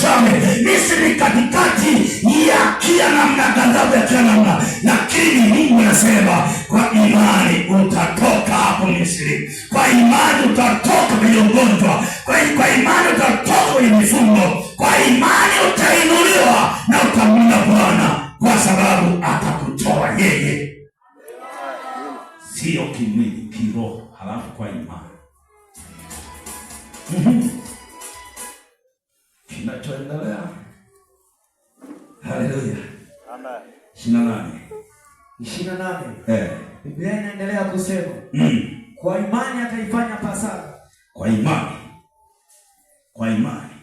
utazame Misri katikati ya kila namna, ghadhabu ya kila namna, lakini Mungu anasema kwa imani utatoka hapo Misri. Kwa imani utatoka kwenye ugonjwa, kwa imani utatoka kwenye mifungo, kwa imani utainuliwa na utamwona Bwana, kwa sababu atakutoa yeye, sio kimwili, kiroho. Halafu kwa imani kinachoendelea. Haleluya. Amen. 28. Biblia inaendelea kusema kwa imani ataifanya Pasaka. Kwa imani